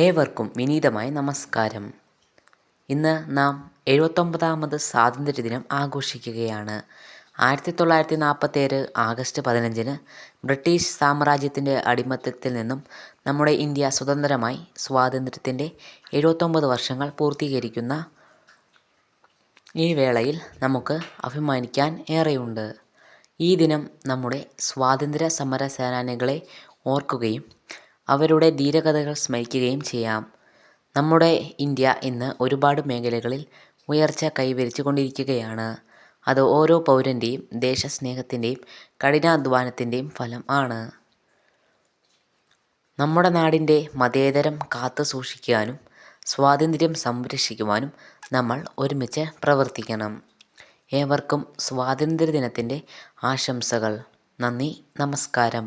ഏവർക്കും വിനീതമായ നമസ്കാരം. ഇന്ന് നാം 79ാമത് സ്വാതന്ത്ര്യദിനം ആഘോഷിക്കുകയാണ്. 1947 ആഗസ്റ്റ് 15 ബ്രിട്ടീഷ് സാമ്രാജ്യത്തിൻ്റെ അടിമത്തത്തിൽ നിന്നും നമ്മുടെ ഇന്ത്യ സ്വതന്ത്രമായി സ്വാതന്ത്ര്യത്തിൻ്റെ 79 വർഷങ്ങൾ പൂർത്തീകരിക്കുന്ന ഈ വേളയിൽ നമുക്ക് അഭിമാനിക്കാൻ ഏറെയുണ്ട്. ഈ ദിനം നമ്മുടെ സ്വാതന്ത്ര്യ സമര സേനാനികളെ ഓർക്കുകയും അവരുടെ ധീരകഥകൾ സ്മരിക്കുകയും ചെയ്യാം. നമ്മുടെ ഇന്ത്യ ഇന്ന് ഒരുപാട് മേഖലകളിൽ ഉയർച്ച കൈവരിച്ചു കൊണ്ടിരിക്കുകയാണ്. അത് ഓരോ പൗരൻ്റെയും ദേശസ്നേഹത്തിൻ്റെയും കഠിനാധ്വാനത്തിൻ്റെയും ഫലം ആണ്. നമ്മുടെ നാടിൻ്റെ മതേതരം കാത്തു സൂക്ഷിക്കുവാനും സ്വാതന്ത്ര്യം സംരക്ഷിക്കുവാനും നമ്മൾ ഒരുമിച്ച് പ്രവർത്തിക്കണം. ഏവർക്കും സ്വാതന്ത്ര്യദിനത്തിൻ്റെ ആശംസകൾ. നന്ദി, നമസ്കാരം.